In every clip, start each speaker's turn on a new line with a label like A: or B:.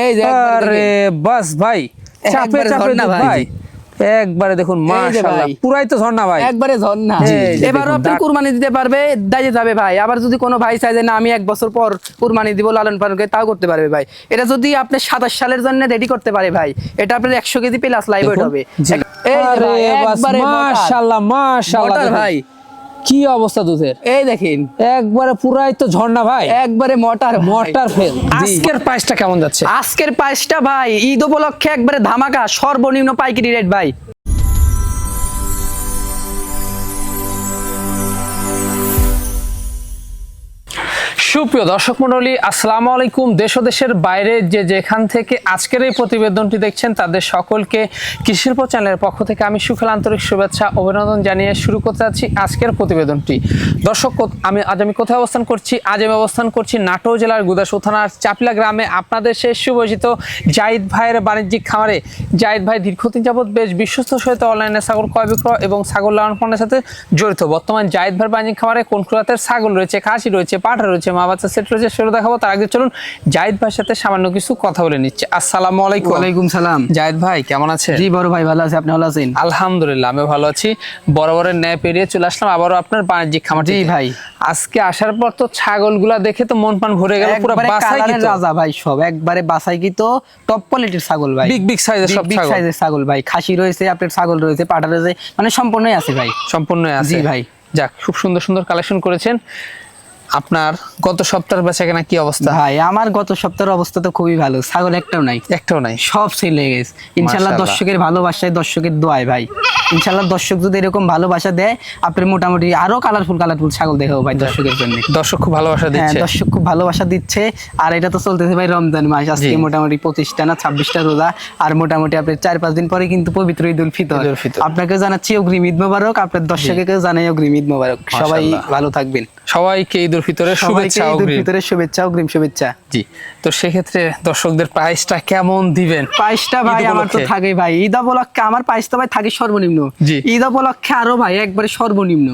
A: এই যে
B: আরে বাস ভাই, চাপে চাপে না ভাই, একবারে দেখুন মাশাআল্লাহ, পুরাই তো ঝর্ণা ভাই,
A: একবারে ঝর্ণা। এবারও আপনি কুরবানি দিতে পারবে, দাইয়ে যাবে ভাই। আবার যদি কোনো ভাই চাই যে না আমি 1 বছর পর কুরবানি দিব লালন পালন করে, তাও করতে পারবে ভাই। এটা যদি আপনি 27 সালের জন্য রেডি করতে পারে ভাই, এটা আপনার 100 কেজি প্লাস লাইভ ওয়েট হবে।
B: এই যে একবারে মাশাআল্লাহ মাশাআল্লাহ ভাই, কি অবস্থা দুধের,
A: এই দেখেন
B: একবারে পুরাই তো ঝর্ণা ভাই,
A: একবারে মোটর ফেল।
B: আজকের প্রাইসটা কেমন যাচ্ছে?
A: আজকের প্রাইসটা ভাই ঈদ উপলক্ষে একবারে ধামাকা, সর্বনিম্ন পাইকারি রেট ভাই।
B: সুপ্রিয় দর্শক মণ্ডলী, আসসালামু আলাইকুম। দেশ ও দেশের বাইরে যে যেখান থেকে আজকের এই প্রতিবেদনটি দেখছেন তাদের সকলকে কৃষিশিল্প চ্যানেলের পক্ষ থেকে আমি সুখের আন্তরিক শুভেচ্ছা অভিনন্দন জানিয়ে শুরু করতে যাচ্ছি আজকের প্রতিবেদনটি। দর্শক, আমি কোথায় অবস্থান করছি? আজ আমি অবস্থান করছি নাটোর জেলার গুদাসপুর থানার চাপিলা গ্রামে, আপনাদের সেই সুপরিচিত জাহিদ ভাইয়ের বাণিজ্যিক খামারে। জাহিদ ভাই দীর্ঘদিন যাবৎ বেশ বিশ্বস্ত সহিত অনলাইনে ছাগল ক্রয় বিক্রয় এবং ছাগল লালন পালনের সাথে জড়িত। বর্তমান জাহিদ ভাইয়ের বাণিজ্যিক খামারে কোন জাতের ছাগল রয়েছে, খাসি রয়েছে, পাঠা রয়েছে, মা বাচ্চা সেট রয়েছে, সেটা দেখাবো। তার আগে চলুন জাহিদ ভাইয়ের সাথে সামান্য কিছু কথা বলে নিচ্ছে। আসসালামু আলাইকুম।
A: ওয়ালাইকুম সালাম।
B: জাহিদ ভাই কেমন আছেন?
A: জি বড় ভাই ভালো আছি, আপনি ভালো আছেন?
B: আলহামদুলিল্লাহ আমি ভালো আছি। বরাবরের ন্যায় পেরিয়ে চলে আসলাম আবারও আপনার বাণিজ্যিক খামার।
A: জি ভাই,
B: আজকে আসার পর তো ছাগলগুলা দেখে তো মন প্রাণ ভরে গেল, পুরো বাছাইকৃত
A: রাজা ভাই, সব একবারে বাছাইকৃত টপ কোয়ালিটির ছাগল ভাই,
B: বিগ সাইজের সব
A: বিগ সাইজের ছাগল ভাই। খাসি রয়েছে, আপনার ছাগল রয়েছে, পাঠা রয়েছে, মানে সম্পূর্ণই আছে ভাই,
B: সম্পূর্ণই আছে।
A: জি ভাই।
B: যাক, খুব সুন্দর সুন্দর কালেকশন করেছেন। আপনার গত সপ্তাহের বেচাকেনা কি অবস্থা?
A: ভাই আমার গত সপ্তাহের অবস্থা তো খুবই ভালো, ছাগল একটাও নাই, সব সেল হয়ে গেছে ইনশাআল্লাহ। দর্শকের ভালোবাসায়, দর্শকের দোয়ায় ভাই, ইনশাআল্লাহ দর্শক যদি এরকম ভালোবাসা দেয়, আপনার মোটামুটি আরো কালারফুল ছাগল দেখাবো ভাই দর্শকের জন্য।
B: দর্শক খুব ভালোবাসা দিচ্ছে,
A: দর্শক খুব ভালোবাসা দিচ্ছে। আর এটা তো চলতেছে ভাই রমজান মাস, আজকে মোটামুটি 25টা না 26টা রোজা, আর মোটামুটি আপনার 4-5 দিন পরে কিন্তু পবিত্র ঈদ উল ফিতর। আপনাকে জানাচ্ছি অগ্রিম ঈদ মোবারক, আপনার দর্শককে জানাই অগ্রিম ঈদ মোবারক। সবাই ভালো থাকবেন,
B: সবাইকে ঈদ উল ফিতরের শুভেচ্ছা,
A: অগ্রিম শুভেচ্ছা।
B: জি, তো সেক্ষেত্রে দর্শকদের প্রাইসটা কেমন দিবেন?
A: প্রাইসটা ভাই আমার তো থাকে ভাই ঈদ উপলক্ষে, আমার প্রাইসটা ভাই থাকে সর্বনিম্ন। ঈদ উপলক্ষে আরো ভাই একবারে সর্বনিম্ন,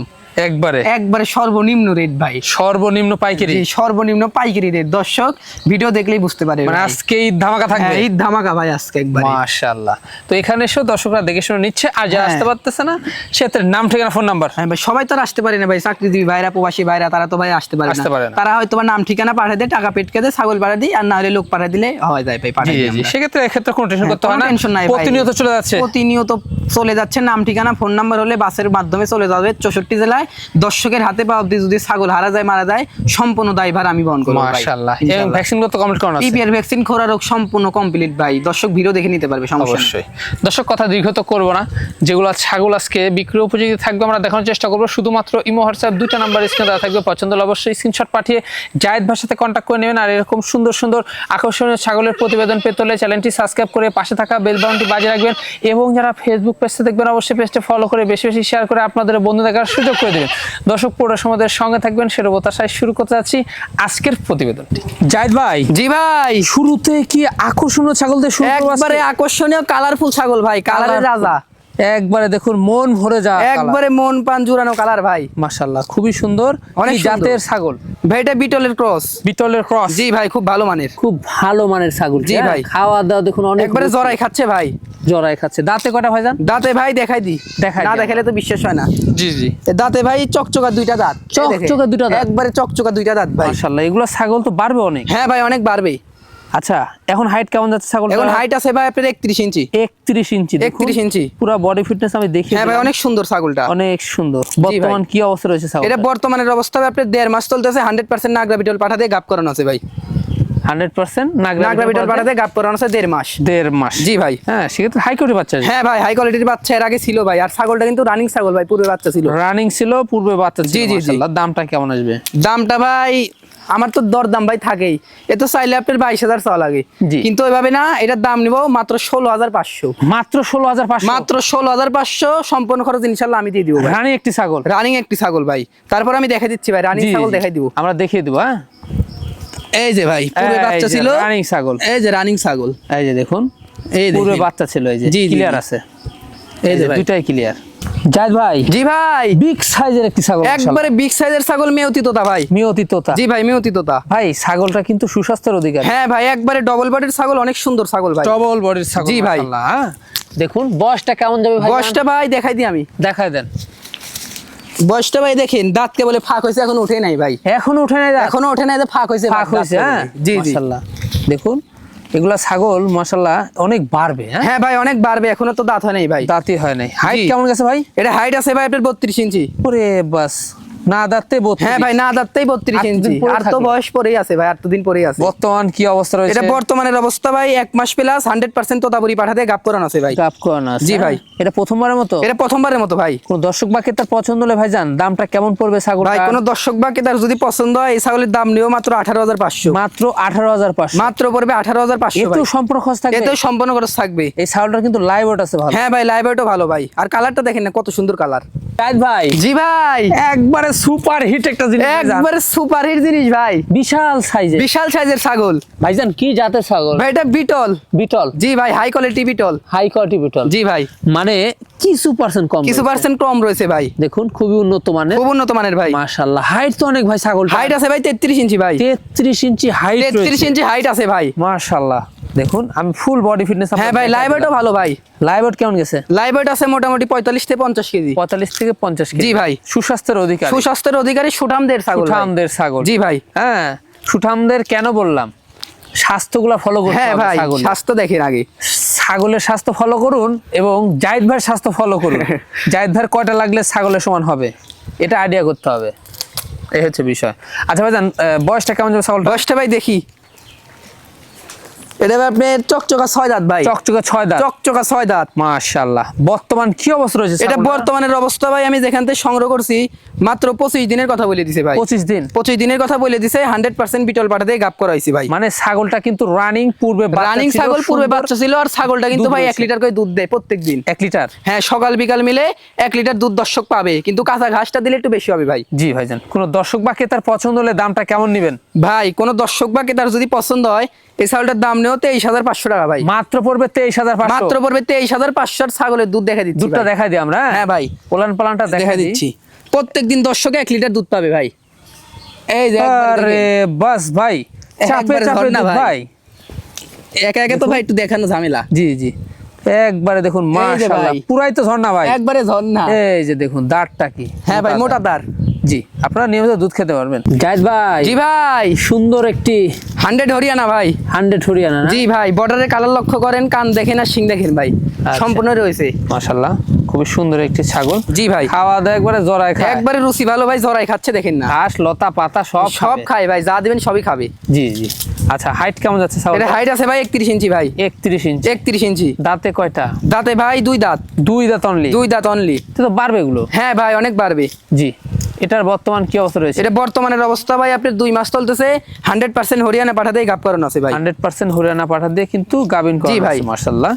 A: একবারে সর্বনিম্ন রেট ভাই,
B: সর্বনিম্ন পাইকারি,
A: সর্বনিম্ন পাইকারি রেট। দর্শক ভিডিও দেখলেই বুঝতে পারে
B: মানে আজকে ঈদ ধামাকা থাকবে।
A: ঈদ ধামাকা ভাই আজকে একবার,
B: মাশাআল্লাহ। তো এখানে এসে দর্শকরা দেখে শুনে নিচ্ছে, আর যারা আসতে পারতেছে না সেক্ষেত্রে নাম, ঠিকানা, ফোন নাম্বার।
A: হ্যাঁ ভাই, সবাই তো আসতে পারে না ভাই, চাকরিজীবী ভাইরা, প্রবাসী ভাইরা, তারা তো ভাই আসতে পারে না। তারা হয়তো নাম ঠিকানা পাঠিয়ে দেয়, টাকা পেটকে দেয়, ছাগল পাঠিয়ে দিই, আর না হলে লোক পাঠিয়ে দিলে হয় যায় ভাই, পাঠিয়ে দিই।
B: সেক্ষেত্রে এক্ষেত্রে কোনো টেনশন করতে হয় না,
A: টেনশন নাই,
B: প্রতিনিয়ত চলে যাচ্ছে,
A: প্রতিনিয়ত চলে যাচ্ছে। নাম ঠিকানা ফোন নাম্বার হলে বাসের মাধ্যমে চলে যাবে 64 জেলায়। দর্শকের হাতে পা অবধি যদি ছাগল হারা যায়, মারা যায়, সম্পূর্ণ দায়ভার আমি বহন করব ভাই।
B: মাশাআল্লাহ। এবং ভ্যাকসিন কত কমপ্লিট করানো আছে?
A: পিপিআর ভ্যাকসিন খোরা রোগ সম্পূর্ণ কমপ্লিট ভাই, দর্শক ভিডিও দেখে নিতে পারবে, সমস্যা নেই।
B: অবশ্যই দর্শক, কথা দীর্ঘ তো করব না, যেগুলো ছাগল আজকে বিক্রি উপযোগী থাকবে আমরা দেখানোর চেষ্টা করব। শুধুমাত্র ইমো, হোয়াটসঅ্যাপ দুইটা নাম্বার স্ক্রিনে দেওয়া থাকবে, পছন্দ হলে অবশ্যই স্ক্রিনশট পাঠিয়ে জাহিদ ভাইয়ের সাথে কন্ট্যাক্ট করে নেবেন। আর এরকম সুন্দর সুন্দর আকর্ষণীয় ছাগলের প্রতিবেদন পেতে হলে চ্যানেলটি সাবস্ক্রাইব করে পাশে থাকা বেল বাটনটি বাজিয়ে রাখবেন, এবং যারা ফেসবুক পেজে দেখবেন অবশ্যই পেজটা ফলো করে বেশি বেশি শেয়ার করে আপনাদের বন্ধু দেখার সুযোগ করে দেবেন। দর্শক পুরো সময়ের সঙ্গে থাকবেন, সেটা প্রত্যাশায় শুরু করতে যাচ্ছি আজকের প্রতিবেদনটি। জাহিদ ভাই,
A: জি ভাই,
B: শুরুতে কি আকর্ষণীয় ছাগল দিয়ে শুরু করব?
A: একবারে আকর্ষণীয় কালারফুল ছাগল ভাই, কালারের রাজা,
B: একবারে দেখুন মন ভরে যা,
A: একবারে মন প্রাণ জুড়ানো কালার ভাই,
B: মাশাআল্লাহ খুবই সুন্দর। অনেক জাতের ছাগল
A: ভাই, এটা বিটলের ক্রস,
B: বিটলের ক্রস।
A: জি ভাই, খুব ভালো মানের,
B: খুব ভালো মানের ছাগল।
A: জি ভাই,
B: খাওয়া দাওয়া দেখুন অনেক,
A: একবারে জরাই খাচ্ছে ভাই,
B: জরাই খাচ্ছে। দাঁতে কয়টা ভাইজান?
A: দাঁতে ভাই দেখাই দি, না দেখালে তো বিশ্বাস হয় না।
B: জি জি,
A: দাঁতে ভাই চকচকা দুইটা দাঁত,
B: চকচকা দুইটা দাঁত,
A: একবারে চকচকা দুইটা দাঁত ভাই,
B: মাশাআল্লাহ। এগুলো ছাগল তো বাড়বে অনেক।
A: হ্যাঁ ভাই, অনেক বাড়বে।
B: আচ্ছা, এখন হাইট কেমন যাচ্ছে ছাগল?
A: এখন হাইট আছে ভাই আপনার 31 ইঞ্চি,
B: 31 ইঞ্চি,
A: 31 ইঞ্চি,
B: পুরো বডি ফিটনেস আমি দেখি।
A: হ্যাঁ ভাই, অনেক সুন্দর ছাগলটা,
B: অনেক সুন্দর। বর্তমান কি অবস্থা রয়েছে ছাগল?
A: এটা বর্তমানের অবস্থা আপনার 1.5 মাস চলতেছে, 100% নাগরা বিটল পাঠা দিয়ে গাব করানো আছে ভাই,
B: 100%
A: নাগরা বিটল পাঠা দিয়ে গাব করানো আছে 1.5 মাস। জি ভাই,
B: হ্যাঁ সেক্ষেত্রে হাই কোয়ালিটির বাচ্চা।
A: হ্যাঁ ভাই, হাই কোয়ালিটির বাচ্চা এর আগে ছিল ভাই, আর ছাগলটা কিন্তু রানিং ছাগল ভাই, পূর্বে বাচ্চা ছিল,
B: রানিং ছিল, পূর্বে বাচ্চা ছিল।
A: জি জি জি।
B: দামটা কেমন আসবে?
A: দামটা ভাই আমার তো দরদাম ভাই থাকেই, এ তো চাইলে আপনার 22,000 চাওয়া লাগে, কিন্তু ওইভাবে না, এটার দাম নিব মাত্র 16,500।
B: মাত্র 16,500?
A: মাত্র 16,500, সম্পূর্ণ খরচ ইনশাআল্লাহ আমি দিয়ে দিব।
B: রানিং একটি ছাগল,
A: রানিং একটি ছাগল ভাই, তারপর আমি দেখাই দিচ্ছি ভাই, রানিং ছাগল দেখাই দিব,
B: আমরা দেখিয়ে দিব। হ্যাঁ,
A: এই যে ভাই পূর্বে বাচ্চা ছিল,
B: রানিং ছাগল,
A: এই যে রানিং ছাগল,
B: এই যে দেখুন,
A: এই
B: পূর্বে বাচ্চা ছিল, এই যে ক্লিয়ার আছে,
A: এই যে
B: দুটাই ক্লিয়ার। জাহিদ ভাই,
A: জি ভাই,
B: বিগ সাইজের একটি ছাগল,
A: একবারে বিগ সাইজের ছাগল, মেয়তি তোতা ভাই।
B: মেয়তি তোতা,
A: জি ভাই, মেয়তি তোতা
B: ভাই। ছাগলটা কিন্তু সুস্বাস্থ্যের অধিকারী।
A: হ্যাঁ ভাই, একবারে ডবল বডির ছাগল, অনেক সুন্দর ছাগল ভাই,
B: ডবল বডির ছাগল।
A: জি ভাই।
B: মাশাআল্লাহ, হ্যাঁ। দেখুন বয়সটা কেমন যাবে ভাই?
A: বয়সটা ভাই দেখাই দিই আমি,
B: দেখাই দেন।
A: বয়সটা ভাই দেখেন, দাঁত কেবলে ফাঁক হয়েছে, এখন উঠে নাই ভাই,
B: এখনো উঠে নাই দাঁত?
A: এখনো ওঠে নাই, ফাঁক হয়েছে,
B: ফাঁক হয়েছে, হ্যাঁ।
A: জি জি।
B: মাশাআল্লাহ, দেখুন এগুলা ছাগল মাশাআল্লাহ অনেক বাড়বে, হ্যাঁ।
A: হ্যাঁ ভাই, অনেক বাড়বে, এখনো তো দাঁত হয় নাই ভাই,
B: দাঁতই হয় নাই। হাইট
A: জি।
B: কেমন গেছে ভাই?
A: এটা হাইট আছে ভাই আপনার 32 ইঞ্চি।
B: ওরে বাস, না দাঁতে 32।
A: হ্যাঁ ভাই, না দাঁততেই 32
B: আর
A: ইঞ্চি,
B: দিন পরে
A: আর তো
B: থাকে।
A: বয়স পরেই আছে ভাই, আর তো দিন পরেই আছে।
B: বর্তমান কি অবস্থা রয়েছে?
A: এটা বর্তমানের অবস্থা ভাই 1 মাস প্লাস 100% তোতাপুরি পাঠাতে গাপ করানো আছে ভাই।
B: গাপ করানো আছে,
A: জি
B: হ্যাঁ।
A: ভাই।
B: এটা প্রথমবারের মতো?
A: এটা প্রথমবারের মতো ভাই।
B: কোন দর্শক বা ক্রেতার পছন্দ হলে ভাইজান দামটা কেমন পড়বে ছাগলটা?
A: ভাই কোন দর্শক বা ক্রেতার যদি পছন্দ হয়, এই ছাগলের দাম নিও মাত্র 18,500,
B: মাত্র 18,500,
A: মাত্র পড়বে 18,500 ভাই।
B: এতেও সম্পূর্ণ খরচ থাকবে?
A: এতেও সম্পূর্ণ খরচ থাকবে।
B: এই ছাগলটার কিন্তু লাইভ ওয়েট আছে ভালো।
A: হ্যাঁ ভাই, লাইভ ওয়েটও ভালো ভাই, আর কালারটা দেখেন না কত সুন্দর কালার।
B: জাহিদ ভাই,
A: জি ভাই,
B: একবারে সুপার হিট একটা জিনিস ভাইজান।
A: একবারে সুপার হিট জিনিস ভাই,
B: বিশাল সাইজের,
A: বিশাল সাইজের ছাগল
B: ভাইজান। কি জাতের ছাগল
A: ভাই? এটা বিটল।
B: বিটল?
A: জি ভাই, high quality beetle.
B: High quality beetle?
A: জি ভাই,
B: মানে কিছু পার্সেন্ট কম,
A: কিছু পার্সেন্ট কম রয়েছে ভাই,
B: দেখুন খুবই উন্নত মানের,
A: খুব উন্নত মানের ভাই।
B: মাশাআল্লাহ। হাইট তো অনেক ভাই ছাগল,
A: হাইট আছে ভাই 33 ইঞ্চি ভাই,
B: 33 ইঞ্চি হাইট,
A: 33 ইঞ্চি হাইট আছে ভাই।
B: মাশাআল্লাহ। দেখুন আমি ফুল বডি ফিটনেস।
A: হ্যাঁ ভাই, লাইভ ওয়েটও ভালো ভাই,
B: লাইভ ওয়েট কেমন গেছে?
A: লাইভ ওয়েট আছে মোটামুটি 45 থেকে 50 কেজি।
B: 45 থেকে 50 কেজি।
A: জি ভাই।
B: সুস্বাস্থ্যের অধিকারী,
A: সুস্বাস্থ্যের অধিকারী, সুঠামদের ছাগল ভাই।
B: সুঠামদের ছাগল।
A: জি ভাই।
B: হ্যাঁ, সুঠামদের কেন বললাম? স্বাস্থ্যগুলা ফলো করতে
A: হ্যাঁ
B: হবে
A: ভাই,
B: ছাগলের।
A: স্বাস্থ্য দেখেন আগে,
B: ছাগলের স্বাস্থ্য ফলো করুন এবং জাহিদ ভাইয়ের স্বাস্থ্য ফলো করুন। জাহিদ ভাইয়ের কয়টা লাগলে ছাগলের সমান হবে, এটা আইডিয়া করতে হবে, এই হচ্ছে বিষয়। আচ্ছা ভাইজান, বয়সটা কেমন যাবে ছাগলটা?
A: বয়সটা ভাই দেখি। এটা ভাই আপনার চকচকা 6 দাঁত ভাই,
B: চকচকে 6 দাঁত,
A: চকচকা 6 দাঁত।
B: মাশাআল্লাহ। বর্তমান কি অবস্থা রয়েছে
A: এটা
B: ছাগলটার?
A: বর্তমানের অবস্থা ভাই, আমি যেখান থেকে সংগ্রহ করছি মাত্র 25 দিনের কথা বলে দিছে ভাই।
B: 25 দিন?
A: 25 দিনের কথা বলে দিছে, 100% বিটল পাঠাতে গাপ করা হয়েছে ভাই।
B: মানে ছাগলটা কিন্তু রানিং, পূর্বে বাচ্চা
A: রানিং
B: ছিল,
A: ছাগল, পূর্বে
B: সুন্দর
A: বাচ্চা ছিল, আর ছাগলটা কিন্তু
B: দুধ
A: ভাই 1
B: রয়েছে।
A: লিটার করে দুধ দেয় প্রত্যেকদিন।
B: 1 লিটার?
A: হ্যাঁ, সকাল বিকাল মিলে 1 লিটার দুধ দর্শক পাবে, কিন্তু কাঁচা ঘাসটা দিলে একটু বেশি হবে ভাই।
B: জি ভাইজান। কোন দর্শক বা ক্রেতার পছন্দ হলে দামটা কেমন নেবেন?
A: ভাই কোন দর্শক বা ক্রেতার যদি পছন্দ হয়, এই ছাগলটার দাম নেও 23,500 টাকা ভাই।
B: মাত্র পড়বে 23,500?
A: মাত্র পড়বে 23,500। ছাগলের দুধ দেখা দিচ্ছি
B: দুধটা
A: ভাই।
B: দেখাই দিই আমরা।
A: হ্যাঁ ভাই,
B: পোলান পালানটা
A: দেখা
B: দেখাই
A: দিচ্ছি। প্রত্যেকদিন দর্শকে 1 লিটার দুধ পাবে ভাই। এই যে একবারে
B: আরে
A: দেখেন।
B: বাস ভাই, চাপে
A: একবারে
B: চাপে
A: ঝর্ণা
B: দুধ
A: ভাই।
B: ভাই।
A: একা একা তো ভাই একটু দেখানো ঝামেলা।
B: জি জি, একবারে দেখুন
A: এই যে
B: মাশাআল্লাহ,
A: ভাই।
B: পুরাই তো ঝর্ণা ভাই।
A: একবারে ঝর্ণা।
B: এই যে দেখুন দাঁতটা কি।
A: হ্যাঁ ভাই, মোটা তার।
B: জি, আপনারা নিয়মিত দুধ খেতে পারবেন। জাহিদ ভাই,
A: জি ভাই,
B: সুন্দর একটি
A: 100 হরিয়ানা ভাই।
B: 100 হরিয়ানা না?
A: জি ভাই, বর্ডারের কালার লক্ষ্য করেন, কান দেখেন আর শিং দেখেন ভাই,
B: আচ্ছা।
A: সম্পূর্ণ রয়েছে।
B: মাশাআল্লাহ, খুবই সুন্দর একটি ছাগল।
A: জি ভাই,
B: খাওয়া দাওয়া একবারে জরায় খায়,
A: একবারে রুচি ভালো ভাই, জরাই খাচ্ছে দেখেন না।
B: ঘাস লতা পাতা সব
A: সব
B: খাবে।
A: খায় ভাই, যা দিবেন সবই খাবে।
B: জি জি। আচ্ছা, হাইট কেমন যাচ্ছে ছাগল?
A: এটা হাইট আছে ভাই 31 ইঞ্চি ভাই,
B: 31 ইঞ্চি।
A: 31 ইঞ্চি।
B: দাঁতে কয়টা?
A: দাঁতে ভাই 2 দাঁত,
B: 2 দাঁত অনলি?
A: 2 দাঁত অনলি।
B: তো বাড়বে এগুলো?
A: হ্যাঁ ভাই, অনেক বাড়বে।
B: জি। এটার বর্তমান কি অবস্থা রয়েছে?
A: এটা বর্তমানের অবস্থা ভাই আপনার 2 মাস চলতেছে, 100% হরিয়ানা পাঠাতেই গাপ করানো আছে ভাই।
B: 100% হরিয়ানা পাঠা দিয়ে কিন্তু গাবিন করা
A: জি ভাই।
B: আছে, মাশাআল্লাহ।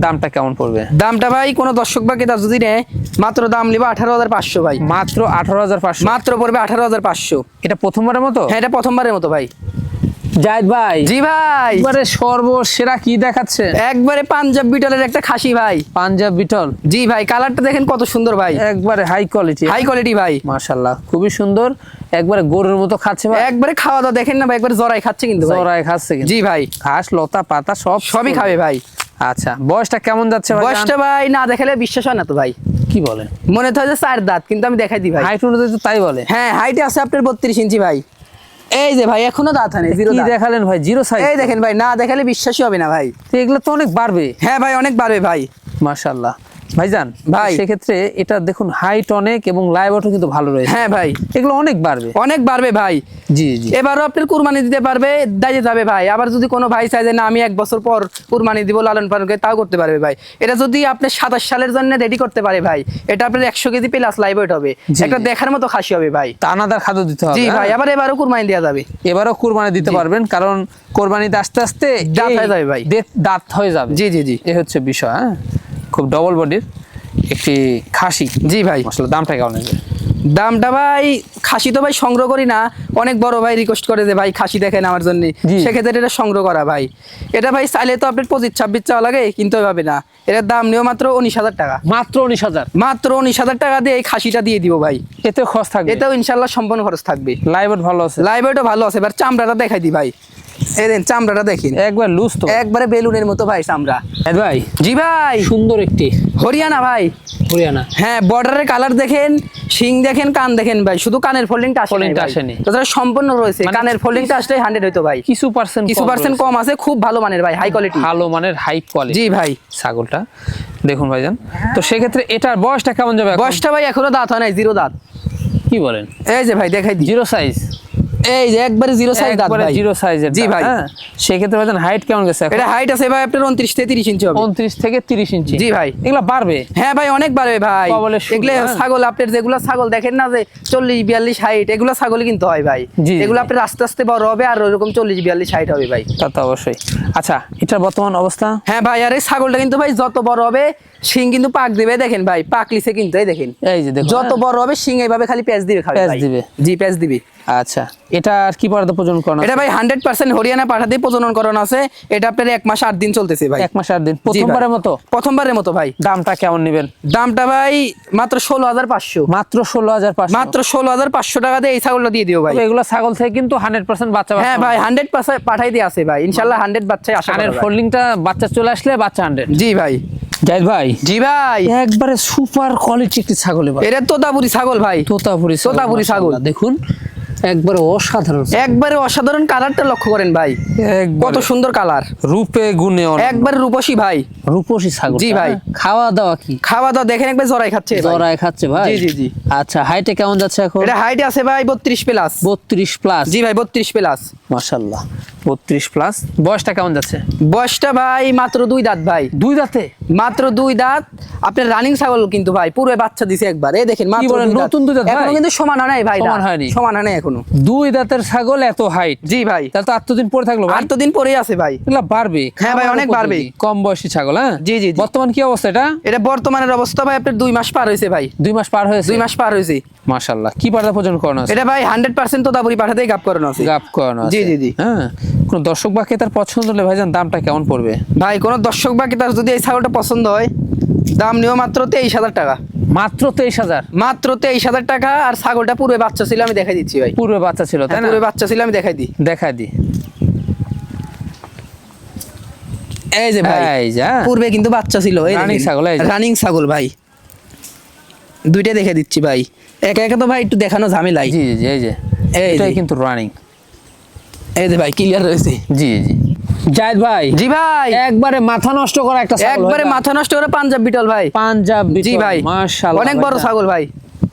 B: দামটা কেমন পড়বে?
A: দামটা ভাই কোন দর্শক বা ক্রেতা যদি নেয়, মাত্র দাম নিবা 18,500 ভাই।
B: মাত্র 18,500?
A: মাত্র পড়বে 18,500।
B: এটা প্রথমবারের মতো?
A: হ্যাঁ, এটা প্রথমবারের মতো ভাই।
B: জাহিদ ভাই,
A: জি ভাই,
B: একবারে সর্বসেরা কি দেখাচ্ছে?
A: একবারে পাঞ্জাব বিটলের একটা খাসি ভাই।
B: পাঞ্জাব বিটল?
A: জি ভাই, কালারটা দেখেন কত সুন্দর ভাই,
B: একবারে হাই কোয়ালিটি,
A: হাই কোয়ালিটি ভাই।
B: মাশাআল্লাহ, খুবই সুন্দর। একবারে গরুর মতো খাচ্ছে ভাই,
A: একবারে খাওয়া দাওয়া দেখেন না ভাই, একবারে জরাই খাচ্ছে কিন্তু ভাই।
B: জরায় খাচ্ছে কিন্তু।
A: জি ভাই,
B: ঘাস লতা পাতা সব
A: সবই খাবে ভাই।
B: আচ্ছা, বয়সটা কেমন যাচ্ছে ভাই?
A: বয়সটা ভাই না দেখালে বিশ্বাস হয় না তো ভাই,
B: কি বলেন?
A: মনে তো হয় যে 4 দাঁত, কিন্তু আমি দেখাই দিই ভাই।
B: হাইট অনুযায়ী তো তাই বলে।
A: হ্যাঁ, হাইটে আছে আপনার 32 ইঞ্চি ভাই। এই যে ভাই, এখনো দাঁত হয় না, 0
B: কি
A: দাঁত।
B: দেখালেন ভাই? 0 সাইজ?
A: এই দেখেন ভাই, না দেখালে বিশ্বাসই হবে না ভাই।
B: তো এগুলো তো অনেক বাড়বে।
A: হ্যাঁ ভাই, অনেক বাড়বে ভাই।
B: মাশাআল্লাহ ভাইজান।
A: ভাই।
B: সেক্ষেত্রে এটা দেখুন হাইট অনেক এবং লাইভ ওয়েটও কিন্তু ভালো রয়েছে।
A: হ্যাঁ ভাই,
B: এগুলো অনেক বাড়বে।
A: অনেক বাড়বে ভাই।
B: জি জি।
A: এবারও আপনার কুরবানি দিতে পারবে, দাইতে যাবে ভাই। আবার যদি কোনো ভাই চাই যে না আমি 1 বছর পর কুরবানি দিব, লালন পালন করে, তাও করতে পারবে ভাই। এটা যদি আপনি 27 সালের জন্য রেডি করতে পারে ভাই, এটা আপনার 100 কেজি প্লাস লাইভ ওয়েট হবে,
B: জি,
A: একটা
B: জি।
A: দেখার মতো খাসি হবে ভাই।
B: দানাদার খাদ্য দিতে হবে।
A: জি
B: হ্যাঁ?
A: ভাই, আবার এবারও কুরবানি দেওয়া যাবে।
B: এবারও কুরবানি দিতে
A: জি।
B: পারবেন, কারণ কোরবানিতে আস্তে আস্তে
A: দাঁত
B: এই
A: হয়ে যাবে ভাই।
B: দাঁত হয়ে যাবে।
A: জি জি জি।
B: এ হচ্ছে বিষয়। হ্যাঁ, খুব ডবল বডির একটি খাসি।
A: জি ভাই,
B: আসলে দামটা কেমন আছে?
A: দামটা ভাই খাসি তো ভাই সংগ্রহ করি না, অনেক বড় ভাই রিকোয়েস্ট করে যে ভাই খাসি দেখেন আমার জন্য,
B: জি।
A: সেক্ষেত্রে এটা সংগ্রহ করা ভাই। এটা ভাই চাইলে তো আপনার 25-26 চাওয়া লাগে, কিন্তু ওইভাবে না, এটার দাম নিও মাত্র 19,000 টাকা।
B: মাত্র 19,000,
A: মাত্র 19,000 টাকা দিয়ে এই খাসিটা দিয়ে দিব ভাই।
B: এতে খরচ থাকবে?
A: এতেও ইনশাল্লাহ সম্পূর্ণ খরচ থাকবে।
B: লাইভ ভালো আছে,
A: লাইভ ওয়েটও ভালো আছে। এবার চামড়াটা দেখাই দি ভাই, এই দেন চামড়াটা দেখেন,
B: একবার লুজ তো,
A: একবারে বেলুনের মতো ভাই চামড়া।
B: ভাই
A: জি ভাই,
B: সুন্দর একটি
A: হরিয়ানা ভাই।
B: হরিয়ানা,
A: হ্যাঁ, বর্ডারের কালার দেখেন, শিং দেখেন, কান দেখেন ভাই, শুধু কানের ফোল্ডিংটা
B: Foldingটা আসেনি।
A: তাছাড়া সম্পূর্ণ রয়েছে,
B: মানে
A: কানের ফোল্ডিংটা আসলে 100 হইতো ভাই,
B: কিছু পার্সেন্ট
A: কম আছে, খুব ভালো মানের ভাই, হাই কোয়ালিটি,
B: ভালো মানের হাই কোয়ালিটি।
A: জি ভাই।
B: ছাগলটা দেখুন ভাইজান, তো সেক্ষেত্রে এটার বয়সটা কেমন যাবে এখন?
A: বয়সটা ভাই এখনো দাঁত হয় নাই, 0 দাঁত।
B: কি বলেন?
A: এই যে ভাই দেখাই দি,
B: জিরো সাইজ,
A: এই যে একবারে 0 সাইজ দাঁত
B: একবারে
A: ভাই,
B: জিরো সাইজের।
A: জি ভাই।
B: হ্যাঁ, সেক্ষেত্রে ভাইজান হাইট কেমন গেছে এখন?
A: এটা হাইট আছে ভাই আপনার 29 থেকে 30 ইঞ্চি হবে।
B: 29 থেকে 30 ইঞ্চি।
A: জি ভাই।
B: এগুলা বাড়বে?
A: হ্যাঁ ভাই, অনেক বাড়বে ভাই।
B: কবলের শুরু,
A: এগুলো
B: হ্যাঁ।
A: ছাগল আপনার যেগুলা ছাগল দেখেন না যে 40-42 হাইট, এগুলা ছাগলই কিন্তু হয় ভাই।
B: জি,
A: এগুলো
B: জি।
A: আপনার আস্তে আস্তে বড় হবে আর ওরকম 40-42 হাইট হবে ভাই।
B: তা তো অবশ্যই। আচ্ছা, এটার বর্তমান অবস্থা?
A: হ্যাঁ ভাই, আর এই ছাগলটা কিন্তু ভাই যত বড় হবে শিং কিন্তু পাক দিবে, দেখেন ভাই পাক লিছে কিন্তু, এই দেখেন,
B: এই যে দেখুন,
A: যত বড় হবে শিং এইভাবে খালি প্যাচ দিবে, খাবে
B: প্যাঁচ
A: ভাই।
B: দিবে।
A: জি, প্যাচ দিবে।
B: আচ্ছা, এটা আর কি পর্দা প্রজনন করানো?
A: এটা ভাই 100% হরিয়ানা পাঠাতে প্রজনন করানো আছে। এটা আপনার 1 মাস 8 দিন চলতেছে ভাই।
B: 1 মাস 8 দিন,
A: জি ভাই।
B: প্রথমবারের মতো?
A: প্রথমবারের মতো ভাই।
B: দামটা কেমন নেবেন?
A: দামটা ভাই মাত্র 16,500।
B: মাত্র 16,500?
A: মাত্র 16,500 টাকা দিয়ে এই ছাগলটা দিয়ে দিও ভাই।
B: তবে এগুলো ছাগল থেকে কিন্তু 100% বাচ্চা বাচ্চা।
A: হ্যাঁ ভাই, 100% পাঠাই দিয়ে আছে ভাই, ইনশাআল্লাহ 100 বাচ্চাই আশা
B: কানের
A: করা যায়।
B: ফোল্ডিংটা বাচ্চা চলে আসলে বাচ্চা 100।
A: জি ভাই।
B: জাহিদ ভাই,
A: জি ভাই,
B: একবারে সুপার কোয়ালিটি একটি ছাগল। এবার
A: এটা তোতাপুরি ছাগল ভাই,
B: তোতাপুরি
A: তোতাপুরি ছাগল।
B: মাশাআল্লাহ, দেখুন একবারে অসাধারণ,
A: একবারে অসাধারণ। কালারটা লক্ষ্য করেন ভাই, কত সুন্দর কালার,
B: রূপে গুণে
A: একবারে রূপসী ভাই,
B: রূপসী ছাগল।
A: জি ভাই।
B: খাওয়া দাওয়া কি?
A: খাওয়া দাওয়া দেখেন একবার জরাই খাচ্ছে ভাই।
B: জরায় খাচ্ছে ভাই?
A: জি জি জি।
B: আচ্ছা, হাইটে কেমন যাচ্ছে এখন?
A: এটা হাইট আছে ভাই 32 প্লাস।
B: 32 প্লাস?
A: জি ভাই, 32 প্লাস।
B: মাশাআল্লাহ, 32 প্লাস। বয়সটা কেমন যাচ্ছে?
A: বয়সটা ভাই মাত্র 2 দাঁত ভাই।
B: 2 দাঁতে?
A: মাত্র 2 দাঁত। আপনার রানিং ছাগল কিন্তু ভাই, পুরো বাচ্চা দিছে একবার, এই দেখেন মাত্র
B: বলেন,
A: 2 দাঁত।
B: নতুন 2 দাঁত ভাই?
A: এখনো কিন্তু সমান হয় নাই ভাই,
B: সমান
A: দাঁত।
B: হয়নি?
A: সমান হয় নাই এখনো।
B: 2 দাঁতের ছাগল, এত হাইট?
A: জি ভাই।
B: তাহলে তো 8 দিন পরে থাকলো ভাই?
A: আর তো দিন পরেই আছে ভাই।
B: এগুলা বাড়বে?
A: হ্যাঁ ভাই, অনেক
B: খামার
A: বাড়বে।
B: উপযোগী, কম বয়সী ছাগল। হ্যাঁ,
A: জি জি জি।
B: বর্তমান কি অবস্থা এটা?
A: এটা বর্তমানের অবস্থা ভাই আপনার 2 মাস পার হয়েছে ভাই।
B: 2 মাস পার হয়েছে?
A: 2 মাস পার হয়েছে।
B: মাশাআল্লাহ, কি পর্দা প্রজনন করানো আছে?
A: এটা ভাই 100% তোতাপুরি পাঠাতেই গাপ করানো আছে।
B: গাপ করানো আছে?
A: জি জি জি।
B: হ্যাঁ, কোন দর্শক বা ক্রেতার পছন্দ হলে ভাইজান দামটা কেমন পড়বে?
A: ভাই কোন দর্শক বা ক্রেতার যদি এই ছাগলটা পছন্দ হয়, দাম নিও মাত্র 23,000 টাকা।
B: মাত্র 23,000?
A: মাত্র 23,000 টাকা। আর ছাগলটা পূর্বে বাচ্চা ছিল, আমি দেখাই দিচ্ছি ভাই।
B: পূর্বে বাচ্চা ছিল তাই না?
A: পূর্বে বাচ্চা ছিল, আমি দেখাই দিই।
B: দেখা দি।
A: এই যে ভাই,
B: এই যে, হ্যাঁ।
A: পূর্বে কিন্তু বাচ্চা ছিল, এই
B: রানিং ছাগল, এই যে।
A: রানিং ছাগল ভাই। দুইটা দেখে দিচ্ছি ভাই, একা একা তো ভাই একটু দেখানো ঝামেলাই।
B: জি জি, এই যে
A: এই
B: এটাই
A: যে।
B: কিন্তু রানিং।
A: এই যে ভাই ক্লিয়ার রয়েছে।
B: জি জি। জাহিদ ভাই,
A: জি ভাই,
B: একবারে মাথা নষ্ট করা একটা ছাগল।
A: একবারে মাথা নষ্ট করে পাঞ্জাব বিটল ভাই।
B: পাঞ্জাব বিটল।
A: জি ভাই,
B: মাশাআল্লাহ,
A: অনেক বড় ছাগল ভাই।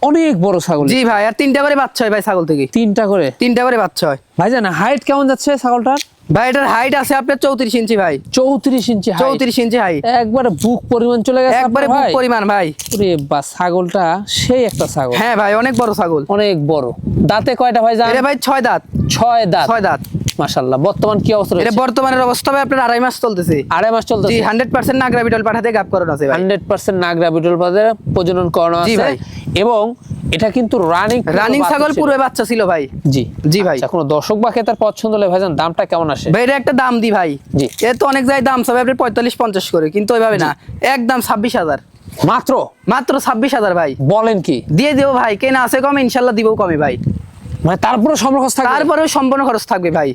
B: অনেক বড় ছাগল।
A: জি ভাই, আর 3টা করে বাচ্চা হয় ভাই ছাগল থেকে।
B: 3টা করে?
A: 3টা করে বাচ্চা হয়
B: ভাইজান, হাইট কেমন যাচ্ছে ছাগলটার?
A: ভাই। এটার হাইট আছে আপনার 34 ইঞ্চি ভাই।
B: 34 ইঞ্চি হাইট?
A: 34 ইঞ্চি হাইট।
B: একবারে বুক পরিমাণ চলে গেছে
A: একবারে
B: আপনার
A: বুক
B: ভাই?
A: পরিমাণ ভাই।
B: ওরে বা, ছাগলটা সেই একটা ছাগল।
A: হ্যাঁ ভাই, অনেক বড় ছাগল।
B: অনেক বড়। দাঁতে কয়টা ভাইজান?
A: এটা ভাই 6 দাঁত।
B: 6 দাঁত?
A: 6 দাঁত।
B: মাশাআল্লাহ, বর্তমান কি অবস্থা
A: এটা
B: রয়েছে?
A: বর্তমানের অবস্থা ভাই আপনার 2.5 মাস চলতেছে।
B: 2.5 মাস
A: জি,
B: চলতেছে?
A: 100% নাগরা বিটল পাঠাতে গাপ করানো আছে ভাই।
B: 100% নাগরা বিটল পাদের প্রজনন করানো
A: জি
B: আছে।
A: ভাই।
B: এবং এটা কিন্তু রানিং
A: ছাগল পূর্বে বাচ্চা ছিল ভাই।
B: জি
A: জি ভাই।
B: আচ্ছা, কোনো দর্শক বা ক্রেতার পছন্দ হলে ভাইজান দামটা কেমন আসে?
A: ভাই এটা একটা দাম দি ভাই।
B: জি।
A: এর তো অনেক জায়গায় দাম সবাই আপনি 45-50 করে, কিন্তু ওইভাবে না, একদম 26,000।
B: মাত্র?
A: মাত্র 26,000 ভাই।
B: বলেন কি?
A: দিয়ে দেবো ভাই, কেনা আছে কমে, ইনশাল্লাহ দিব কমে ভাই।
B: মানে তারপরে সম্পর্ক থাকবে?
A: তারপরেও সম্পূর্ণ খরচ থাকবে ভাই।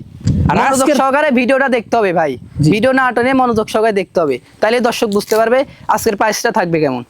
A: আর মনোযোগ সহকারে ভিডিওটা দেখতে হবে ভাই। ভিডিও না টেনে মনোযোগ সহকারে দেখতে হবে, তাহলে দর্শক বুঝতে পারবে আজকের প্রাইসটা থাকবে কেমন।